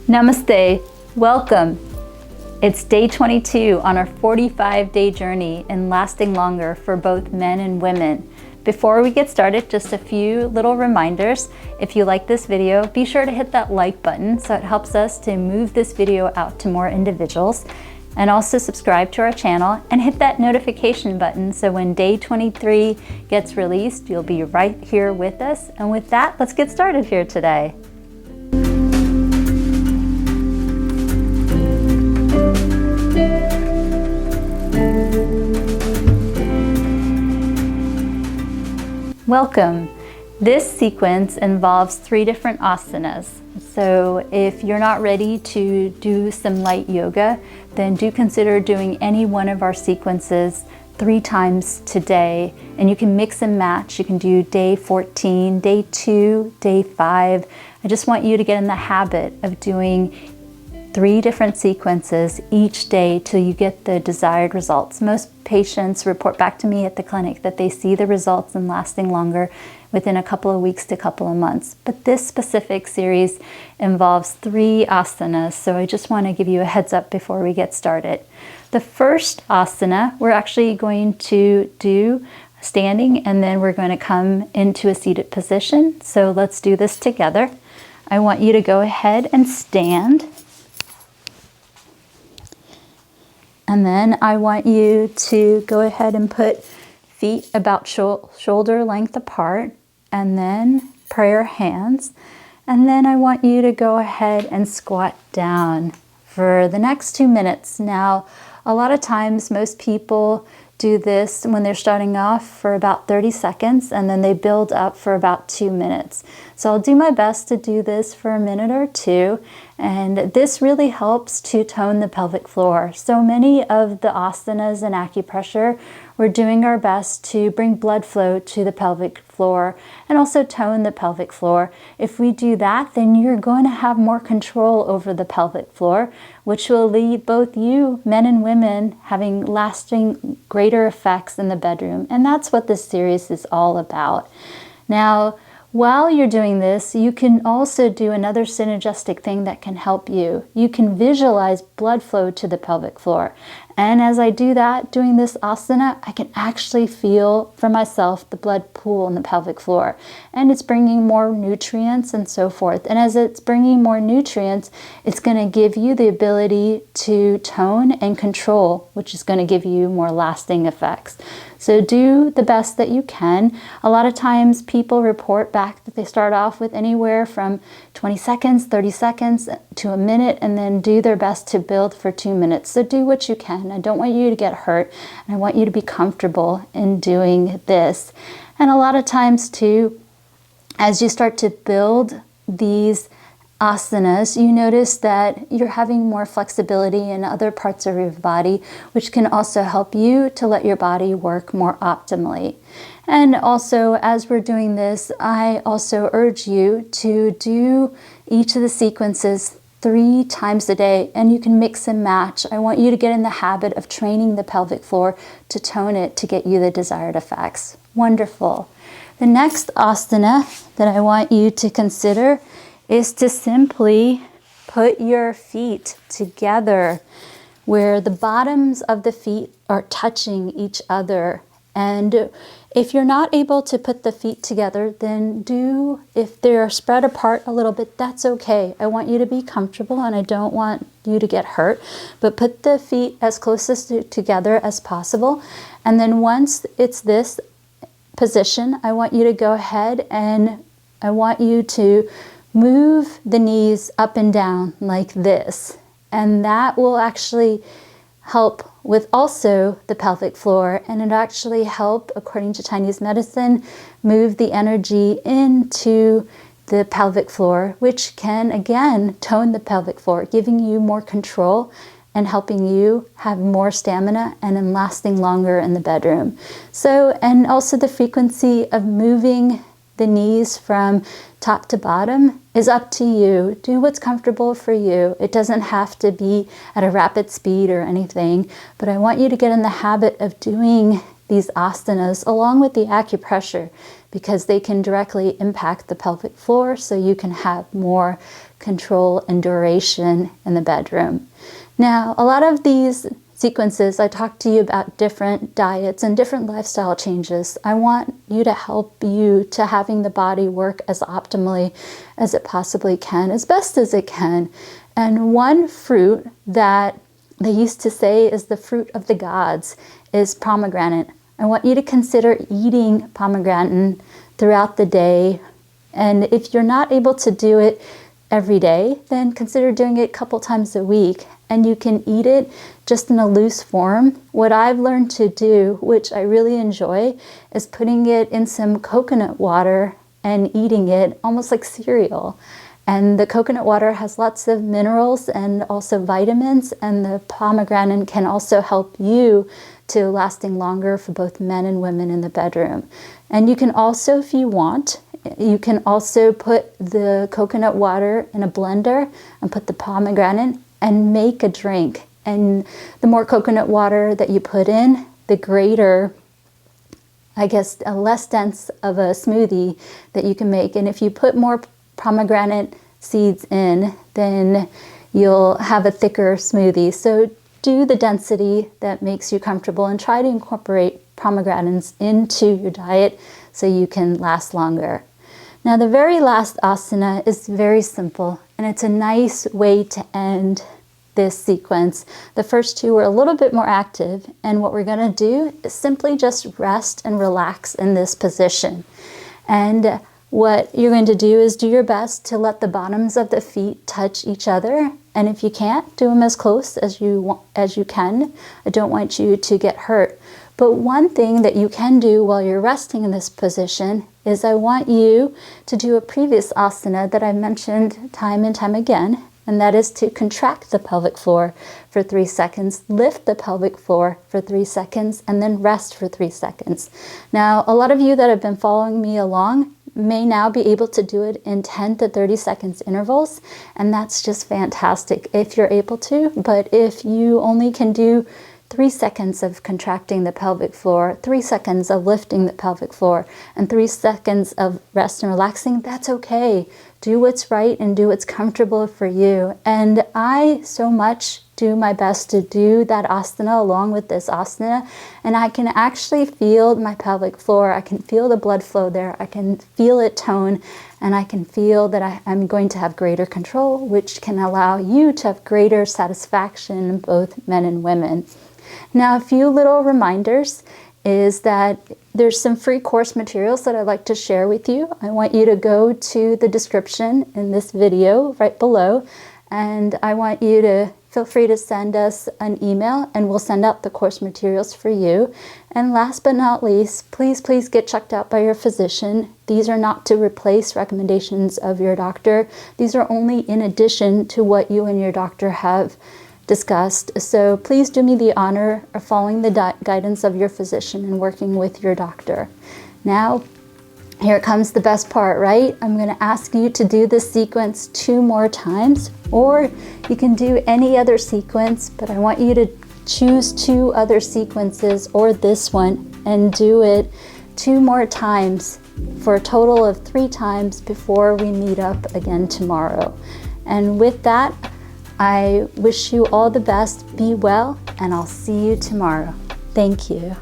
Namaste, welcome. It's day 22 on our 45-day journey in lasting longer for both men and women. Before we get started, just a few little reminders. If you like this video, be sure to hit that like button so it helps us to move this video out to more individuals. And also subscribe to our channel and hit that notification button so when day 23 gets released, you'll be right here with us. And with that, let's get started here today. Welcome. This sequence involves 3 different asanas. So if you're not ready to do some light yoga, then do consider doing any one of our sequences 3 times today. And you can mix and match. You can do day 14, day 2, day 5. I just want you to get in the habit of doing 3 different sequences each day till you get the desired results. Most patients report back to me at the clinic that they see the results in lasting longer within a couple of weeks to a couple of months. But this specific series involves 3 asanas, so I just want to give you a heads up before we get started. The first asana, we're actually going to do standing, and then we're going to come into a seated position. So let's do this together. I want you to go ahead and stand. And then I want you to go ahead and put feet about shoulder length apart, and then prayer hands. And then I want you to go ahead and squat down for the next 2 minutes. Now, a lot of times most people do this when they're starting off for about 30 seconds and then they build up for about 2 minutes. So I'll do my best to do this for a minute or 2, and this really helps to tone the pelvic floor. So many of the asanas and acupressure, we're doing our best to bring blood flow to the pelvic floor and also tone the pelvic floor. If we do that, then you're going to have more control over the pelvic floor, which will lead both you, men and women, having lasting greater effects in the bedroom. And that's what this series is all about. Now, while you're doing this, you can also do another synergistic thing that can help you. You can visualize blood flow to the pelvic floor. And as I do that, doing this asana, I can actually feel for myself the blood pool in the pelvic floor. And it's bringing more nutrients and so forth. And as it's bringing more nutrients, it's going to give you the ability to tone and control, which is going to give you more lasting effects. So do the best that you can. A lot of times people report back that they start off with anywhere from 20 seconds, 30 seconds to a minute, and then do their best to build for 2 minutes. So do what you can. I don't want you to get hurt, and I want you to be comfortable in doing this. And a lot of times too, as you start to build these asanas, you notice that you're having more flexibility in other parts of your body, which can also help you to let your body work more optimally. And also, as we're doing this, I also urge you to do each of the sequences 3 times a day, and you can mix and match. I want you to get in the habit of training the pelvic floor to tone it to get you the desired effects. Wonderful. The next asana that I want you to consider is to simply put your feet together where the bottoms of the feet are touching each other. And if you're not able to put the feet together, then if they're spread apart a little bit, that's okay. I want you to be comfortable and I don't want you to get hurt, but put the feet as close together as possible. And then once it's this position, I want you to go ahead and I want you to move the knees up and down like this. And that will actually help with also the pelvic floor, and it actually help, according to Chinese medicine, move the energy into the pelvic floor, which can again tone the pelvic floor, giving you more control and helping you have more stamina and lasting longer in the bedroom. So, and also the frequency of moving the knees from top to bottom is up to you. Do what's comfortable for you. It doesn't have to be at a rapid speed or anything, but I want you to get in the habit of doing these asanas along with the acupressure, because they can directly impact the pelvic floor, so you can have more control and duration in the bedroom. Now, a lot of these sequences, I talked to you about different diets and different lifestyle changes. I want you to help you to having the body work as optimally as it possibly can, as best as it can. And one fruit that they used to say is the fruit of the gods is pomegranate. I want you to consider eating pomegranate throughout the day. And if you're not able to do it every day, then consider doing it a couple times a week. And you can eat it just in a loose form. What I've learned to do, which I really enjoy, is putting it in some coconut water and eating it almost like cereal. And the coconut water has lots of minerals and also vitamins, and the pomegranate can also help you to lasting longer for both men and women in the bedroom. And you can also, if you want, you can also put the coconut water in a blender and put the pomegranate and make a drink. And the more coconut water that you put in, the greater, I guess, a less dense of a smoothie that you can make. And if you put more pomegranate seeds in, then you'll have a thicker smoothie. So do the density that makes you comfortable and try to incorporate pomegranates into your diet so you can last longer. Now, the very last asana is very simple, and it's a nice way to end this sequence. The first two were a little bit more active, and what we're going to do is simply just rest and relax in this position. And what you're going to do is do your best to let the bottoms of the feet touch each other, and if you can't, do them as close as you can. I don't want you to get hurt. But one thing that you can do while you're resting in this position is I want you to do a previous asana that I mentioned time and time again, and that is to contract the pelvic floor for 3 seconds, lift the pelvic floor for 3 seconds, and then rest for 3 seconds. Now, a lot of you that have been following me along may now be able to do it in 10 to 30 seconds intervals, and that's just fantastic if you're able to. But if you only can do 3 seconds of contracting the pelvic floor, 3 seconds of lifting the pelvic floor, and 3 seconds of rest and relaxing, that's okay. Do what's right and do what's comfortable for you. And I so much do my best to do that asana along with this asana, and I can actually feel my pelvic floor. I can feel the blood flow there. I can feel it tone, and I can feel that I'm going to have greater control, which can allow you to have greater satisfaction, both men and women. Now, a few little reminders is that there's some free course materials that I'd like to share with you. I want you to go to the description in this video right below, and I want you to feel free to send us an email and we'll send out the course materials for you. And last but not least, please get checked out by your physician. These are not to replace recommendations of your doctor. These are only in addition to what you and your doctor have discussed. So please do me the honor of following the guidance of your physician and working with your doctor. Now, here comes the best part, right? I'm going to ask you to do this sequence 2 more times, or you can do any other sequence, but I want you to choose 2 other sequences or this one and do it 2 more times for a total of 3 times before we meet up again tomorrow. And with that, I wish you all the best, be well, and I'll see you tomorrow. Thank you.